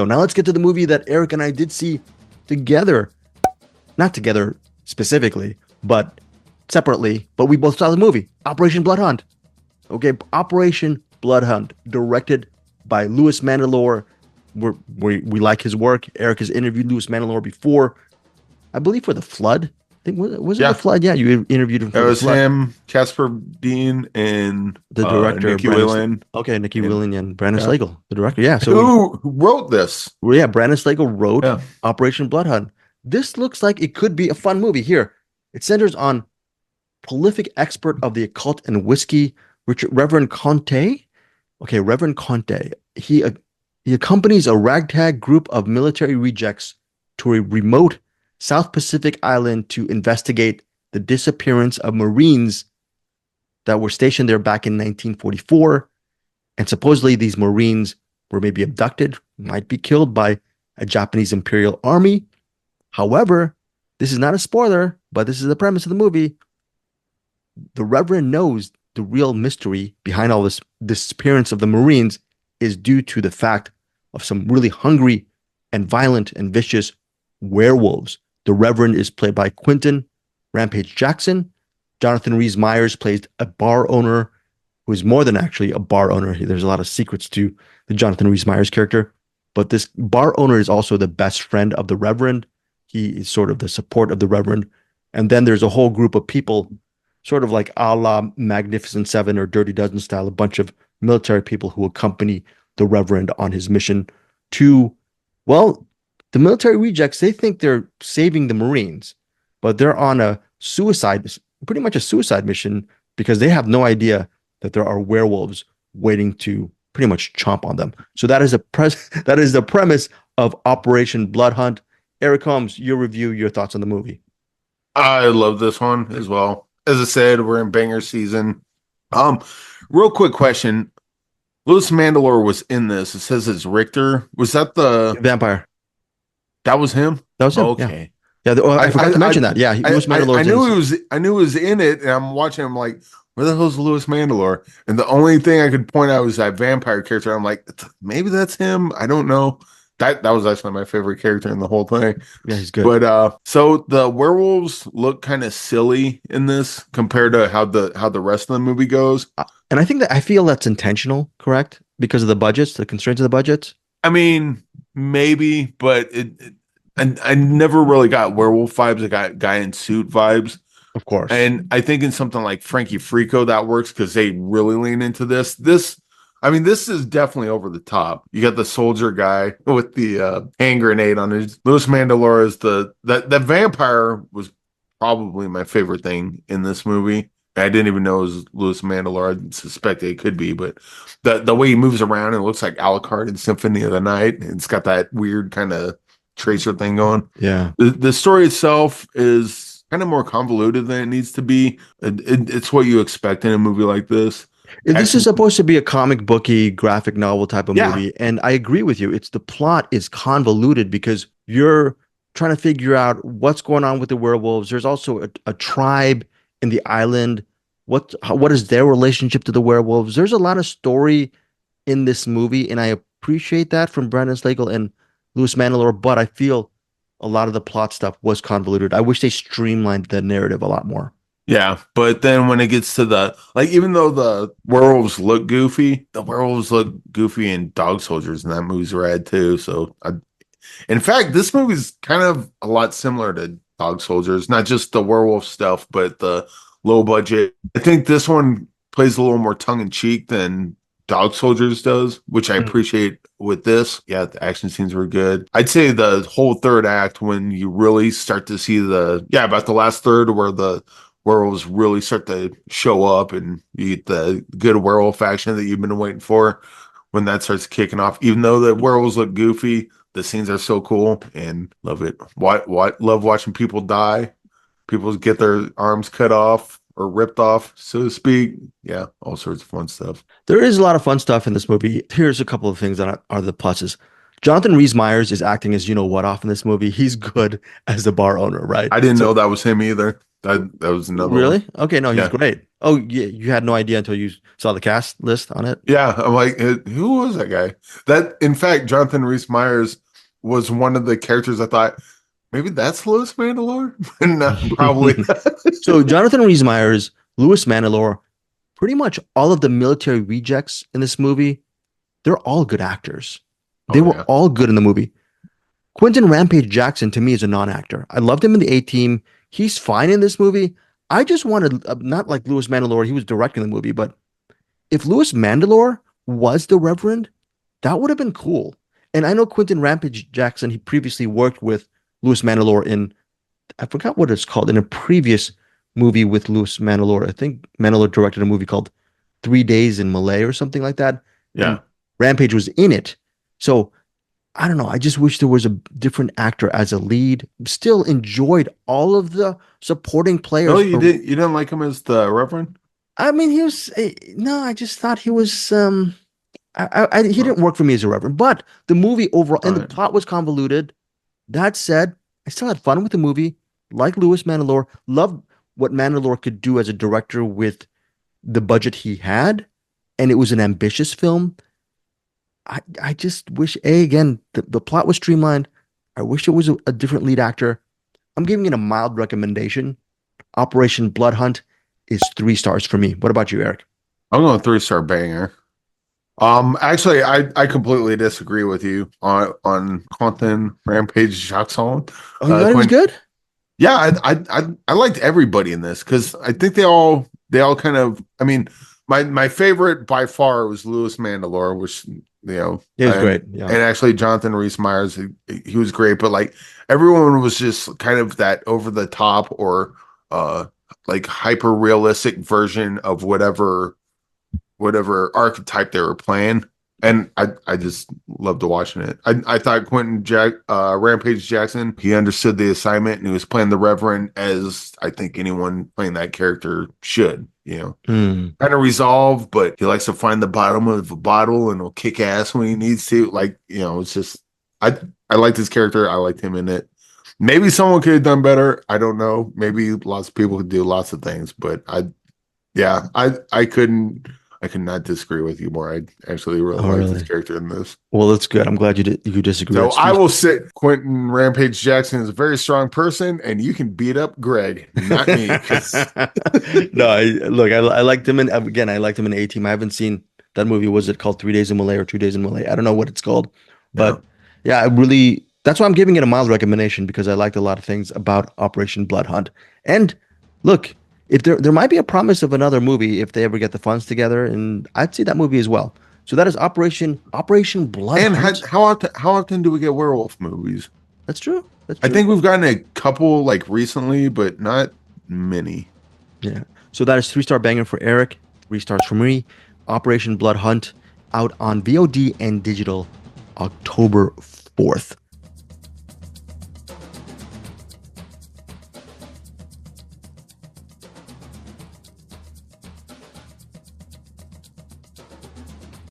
So now let's get to the movie that Eric and I did see together. Not together specifically, but separately. But we both saw the movie, Operation Blood Hunt. Okay, Operation Blood Hunt, directed by Louis Mandylor. We like his work. Eric has interviewed Louis Mandylor before, I believe, for The Flood. I think was it The Flood? Yeah, you interviewed him for it was The Flood. him, Casper Dean, and The director, Nikki Whelan. Okay, Nikki Whelan and Brandon Slagle, the director. Yeah, so who wrote this? Well, yeah, Brandon Slagle wrote Operation Blood Hunt. This looks like it could be a fun movie. Here, it centers on prolific expert of the occult and whiskey, Reverend Conte. Okay, Reverend Conte. He accompanies a ragtag group of military rejects to a remote South Pacific island to investigate the disappearance of Marines that were stationed there back in 1944. And supposedly these Marines were maybe abducted, might be killed by a Japanese Imperial Army. However, this is not a spoiler, but this is the premise of the movie. The Reverend knows the real mystery behind all this disappearance of the Marines is due to the fact of some really hungry and violent and vicious werewolves. The Reverend is played by Quinton Rampage Jackson. Jonathan Rhys-Meyers plays a bar owner who is more than actually a bar owner. There's a lot of secrets to the Jonathan Rhys-Meyers character, but this bar owner is also the best friend of the Reverend. He is sort of the support of the Reverend. And then there's a whole group of people, sort of like a la Magnificent Seven or Dirty Dozen style, a bunch of military people who accompany the Reverend on his mission to, well, the military rejects, they think they're saving the Marines, but they're on a pretty much a suicide mission, because they have no idea that there are werewolves waiting to pretty much chomp on them. So that is the premise of Operation Blood Hunt. Eric Holmes, your review, your thoughts on the movie. I love this one as well. As I said, we're in banger season. Real quick question. Louis Mandylor was in this. It says it's Richter. Was that the vampire? That was him? That was him. Okay. Yeah, I forgot to mention that. Yeah, Louis Mandylor. I knew he was in it, and I'm watching him like, where the hell is Louis Mandylor? And the only thing I could point out was that vampire character. I'm like, maybe that's him. I don't know. That was actually my favorite character in the whole thing. Yeah, he's good. But so the werewolves look kind of silly in this compared to how the rest of the movie goes. And I feel that's intentional, correct? Because of the budgets, the constraints of the budgets. I mean, maybe, but I never really got werewolf vibes. I got guy in suit vibes. Of course. And I think in something like Frankie Frico that works because they really lean into this. This is definitely over the top. You got the soldier guy with the hand grenade on his. Louis Mandylor is that vampire was probably my favorite thing in this movie. I didn't even know it was Louis Mandylor. I suspect it could be, but the way he moves around, it looks like Alucard in Symphony of the Night. It's got that weird kind of tracer thing going. Yeah. The story itself is kind of more convoluted than it needs to be. It's what you expect in a movie like this. This is supposed to be a comic booky graphic novel type of movie. And I agree with you. The plot is convoluted because you're trying to figure out what's going on with the werewolves. There's also a tribe in the island. What is their relationship to the werewolves? There's a lot of story in this movie, and I appreciate that from Brandon Slagle and Louis Mandylor, but I feel a lot of the plot stuff was convoluted. I wish they streamlined the narrative a lot more. Yeah, but then when it gets to even though the werewolves look goofy, the werewolves look goofy in Dog Soldiers, and that movie's rad too. So, in fact, this movie's kind of a lot similar to Dog Soldiers, not just the werewolf stuff, but the low budget. I think this one plays a little more tongue in cheek than Dog Soldiers does, which I appreciate with this. Yeah, the action scenes were good. I'd say the whole third act, when you really start to see about the last third where the werewolves really start to show up and you get the good werewolf action that you've been waiting for, when that starts kicking off. Even though the werewolves look goofy, the scenes are so cool and love it. Love watching people die. People get their arms cut off or ripped off, so to speak. Yeah, all sorts of fun stuff. There is a lot of fun stuff in this movie. Here's a couple of things that are the pluses. Jonathan Rhys-Meyers is acting as you know what off in this movie. He's good as the bar owner, right? I didn't know that was him either. That was another one. Really? Okay, no, he's Yeah. great. Oh, yeah, you had no idea until you saw the cast list on it. Yeah, I'm like, who was that guy? That, in fact, Jonathan Rhys Meyers was one of the characters I thought maybe that's Louis Mandalore. No, probably. So Jonathan Rhys Meyers, Louis Mandylor, pretty much all of the military rejects in this movie, they're all good actors. They were all good in the movie. Quinton Rampage Jackson to me is a non-actor. I loved him in the A-Team. He's fine in this movie. I just wanted not like Louis Mandylor, he was directing the movie, but if Louis Mandylor was the Reverend, that would have been cool. And I know Quinton Rampage Jackson, he previously worked with Louis Mandylor in, I forgot what it's called, in a previous movie with Louis Mandylor. I think Mandylor directed a movie called 3 Days in Malay or something like that. Yeah. And Rampage was in it. So I don't know. I just wish there was a different actor as a lead. Still enjoyed all of the supporting players. Oh, you didn't like him as the Reverend? I mean, he was no. I just thought he was. He didn't work for me as a Reverend. But the movie overall and the plot was convoluted. That said, I still had fun with the movie. Like Louis Mandylor, loved what Mandylor could do as a director with the budget he had, and it was an ambitious film. I just wish, again, the plot was streamlined. I wish it was a different lead actor. I'm giving it a mild recommendation. Operation Blood Hunt is 3 stars for me. What about you, Eric? I'm going 3-star banger. Actually, I completely disagree with you on Quinton Rampage Jackson. Oh, you thought it was good? Yeah, I liked everybody in this because I think they all kind of. I mean, my favorite by far was Louis Mandylor, which he was great. Yeah, and actually Jonathan Rhys Meyers, he was great. But like everyone was just kind of that over the top or like hyper realistic version of whatever archetype they were playing. And I just loved watching it. I thought Rampage Jackson, he understood the assignment and he was playing the Reverend as I think anyone playing that character should, kind of resolved, but he likes to find the bottom of a bottle and he'll kick ass when he needs to. Like, it's just, I liked his character. I liked him in it. Maybe someone could have done better. I don't know. Maybe lots of people could do lots of things, but I could not disagree with you more. I actually really like this character in this. Well, that's good. I'm glad you disagree. So I will say Quinton Rampage Jackson is a very strong person, and you can beat up Greg, not me. No, I liked him, and again, I liked him in A-Team. I haven't seen that movie. Was it called 3 Days in Malay or 2 Days in Malay? I don't know what it's called, but yeah, that's why I'm giving it a mild recommendation because I liked a lot of things about Operation Blood Hunt. And look, if there might be a promise of another movie if they ever get the funds together, and I'd see that movie as well. So that is Operation Blood and Hunt. how often do we get werewolf movies? That's true. I think we've gotten a couple like recently, but not many. Yeah. So that is 3-star banger for Eric, 3 stars for me. Operation Blood Hunt out on VOD and digital October 4th.